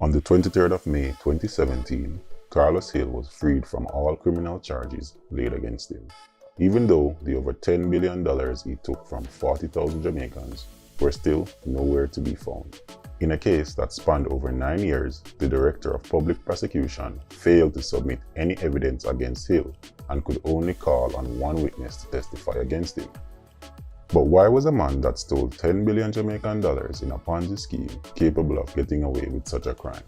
On the 23rd of May 2017, Carlos Hill was freed from all criminal charges laid against him, even though the over $10 billion he took from 40,000 Jamaicans were still nowhere to be found. In a case that spanned over 9 years, the Director of Public Prosecution failed to submit any evidence against Hill and could only call on one witness to testify against him. But why was a man that stole 10 billion Jamaican dollars in a Ponzi scheme capable of getting away with such a crime?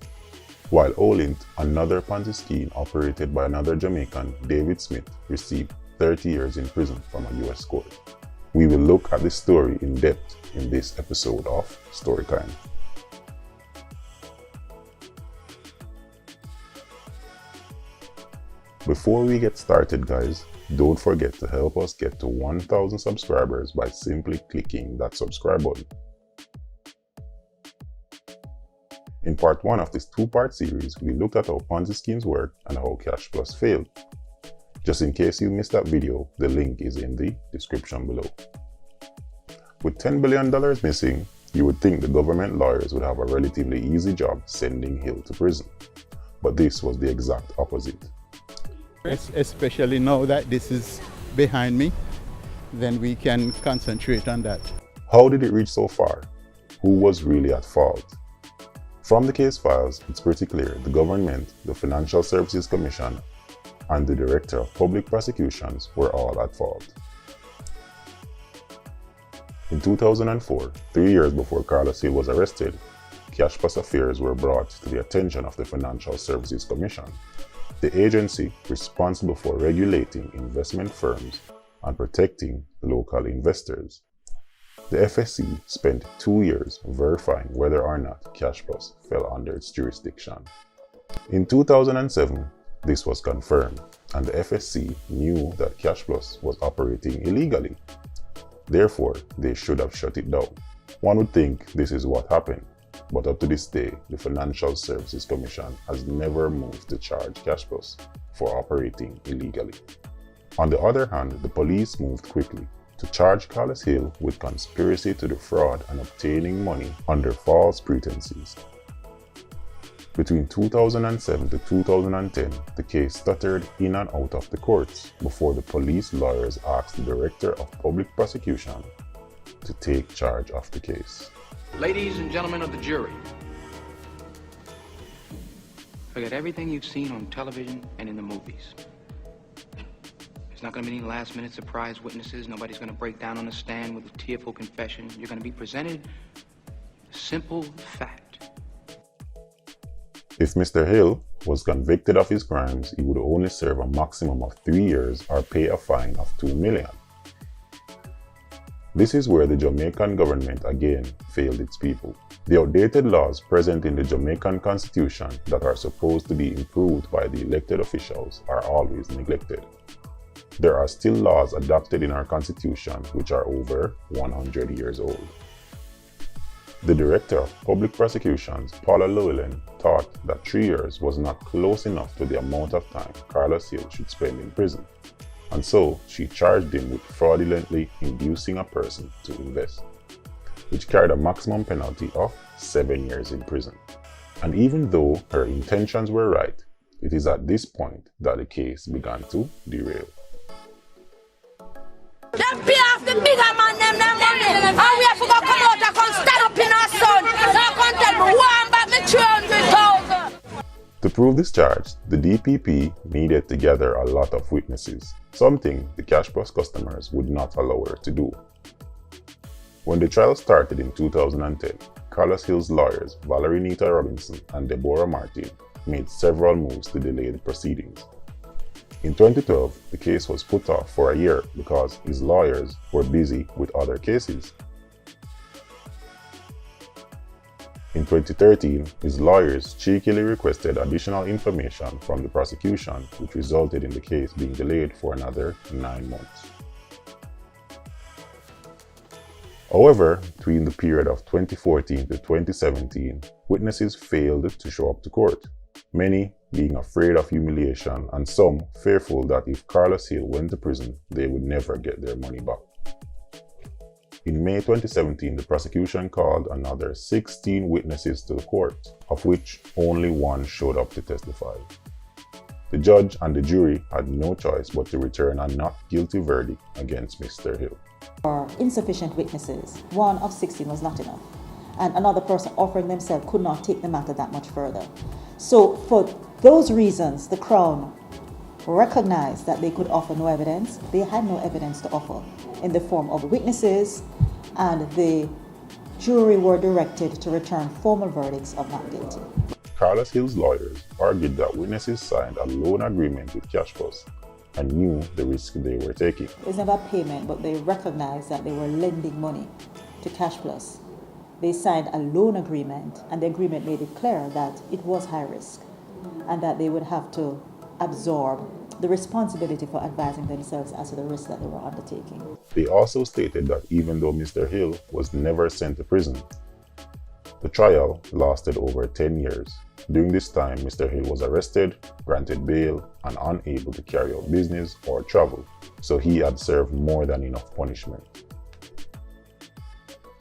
While Olint, another Ponzi scheme operated by another Jamaican, David Smith, received 30 years in prison from a US court. We will look at this story in depth in this episode of Storytime. Before we get started, guys, don't forget to help us get to 1,000 subscribers by simply clicking that subscribe button. In part 1 of this two-part series, we looked at how Ponzi schemes work and how Cash Plus failed. Just in case you missed that video, the link is in the description below. With $10 billion missing, you would think the government lawyers would have a relatively easy job sending Hill to prison. But this was the exact opposite. Especially now that this is behind me, then we can concentrate on that. How did it reach so far? Who was really at fault? From the case files, it's pretty clear the government, the Financial Services Commission, and the Director of Public Prosecutions were all at fault. In 2004, 3 years before Carlos Hill was arrested, Cash Plus affairs were brought to the attention of the Financial Services Commission, the agency responsible for regulating investment firms and protecting local investors. The FSC spent 2 years verifying whether or not Cash Plus fell under its jurisdiction. In 2007, this was confirmed, and the FSC knew that Cash Plus was operating illegally. Therefore, they should have shut it down. One would think this is what happened, but up to this day, the Financial Services Commission has never moved to charge Cash Plus for operating illegally. On the other hand, the police moved quickly to charge Carlos Hill with conspiracy to defraud and obtaining money under false pretenses. Between 2007 to 2010, the case stuttered in and out of the courts before the police lawyers asked the Director of Public Prosecution to take charge of the case. Ladies and gentlemen of the jury, forget everything you've seen on television and in the movies. There's not going to be any last-minute surprise witnesses. Nobody's going to break down on the stand with a tearful confession. You're going to be presented a simple fact. If Mr. Hill was convicted of his crimes, he would only serve a maximum of 3 years or pay a fine of $2 million. This is where the Jamaican government again failed its people. The outdated laws present in the Jamaican constitution that are supposed to be improved by the elected officials are always neglected. There are still laws adopted in our constitution which are over 100 years old. The Director of Public Prosecutions, Paula Llewellyn, thought that 3 years was not close enough to the amount of time Carlos Hill should spend in prison, and so she charged him with fraudulently inducing a person to invest, which carried a maximum penalty of 7 years in prison. And even though her intentions were right, it is at this point that the case began to derail. Them pay off the bigger man them money, and we have to go come out and come stand up in our son. So come tell me one but me 300,000. To prove this charge, the DPP needed to gather a lot of witnesses, something the Cash Plus customers would not allow her to do. When the trial started in 2010, Carlos Hill's lawyers, Valerie Nita Robinson and Deborah Martin, made several moves to delay the proceedings. In 2012, the case was put off for a year because his lawyers were busy with other cases. In 2013, his lawyers cheekily requested additional information from the prosecution, which resulted in the case being delayed for another 9 months. However, between the period of 2014 to 2017, witnesses failed to show up to court, many being afraid of humiliation and some fearful that if Carlos Hill went to prison, they would never get their money back. In May 2017, the prosecution called another 16 witnesses to the court, of which only one showed up to testify. The judge and the jury had no choice but to return a not guilty verdict against Mr. Hill. For insufficient witnesses, one of 16 was not enough, and another person offering themselves could not take the matter that much further. So for those reasons, the Crown recognized that they could offer no evidence. They had no evidence to offer in the form of witnesses, and the jury were directed to return formal verdicts of not guilty. Carlos Hill's lawyers argued that witnesses signed a loan agreement with Cash Plus and knew the risk they were taking. It was never payment, but they recognized that they were lending money to Cash Plus. They signed a loan agreement, and the agreement made it clear that it was high risk and that they would have to absorb the responsibility for advising themselves as to the risk that they were undertaking. They also stated that even though Mr. Hill was never sent to prison, the trial lasted over 10 years. During this time, Mr. Hill was arrested, granted bail, and unable to carry out business or travel, so he had served more than enough punishment.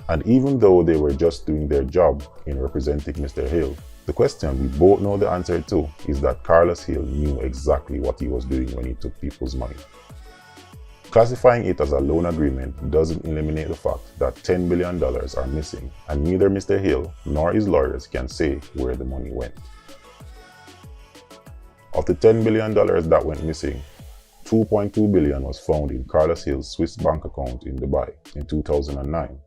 And even though they were just doing their job in representing Mr. Hill, the question we both know the answer to is that Carlos Hill knew exactly what he was doing when he took people's money. Classifying it as a loan agreement doesn't eliminate the fact that $10 billion are missing, and neither Mr. Hill nor his lawyers can say where the money went. Of the $10 billion that went missing, $2.2 billion was found in Carlos Hill's Swiss bank account in Dubai in 2009.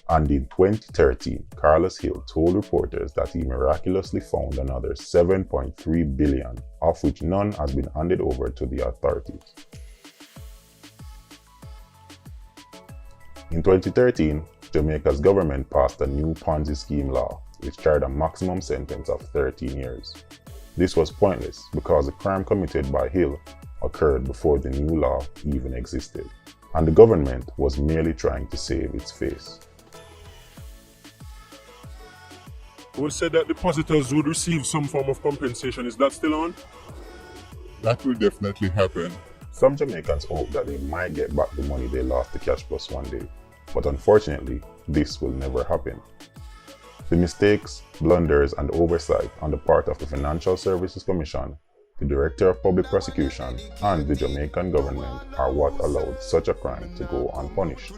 And in 2013, Carlos Hill told reporters that he miraculously found another $7.3 billion, of which none has been handed over to the authorities. In 2013, Jamaica's government passed a new Ponzi scheme law, which carried a maximum sentence of 13 years. This was pointless because the crime committed by Hill occurred before the new law even existed, and the government was merely trying to save its face. It was said that depositors would receive some form of compensation. Is that still on? That will definitely happen. Some Jamaicans hope that they might get back the money they lost to Cash Plus one day, but unfortunately, this will never happen. The mistakes, blunders, and oversight on the part of the Financial Services Commission, the Director of Public Prosecution, and the Jamaican government are what allowed such a crime to go unpunished.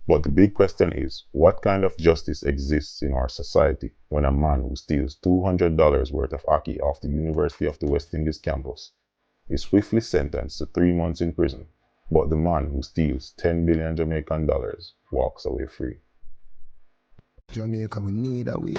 But the big question is, what kind of justice exists in our society when a man who steals $200 worth of ackee off the University of the West Indies campus is swiftly sentenced to 3 months in prison, but the man who steals 10 billion Jamaican dollars walks away free? Jamaica, we need a way.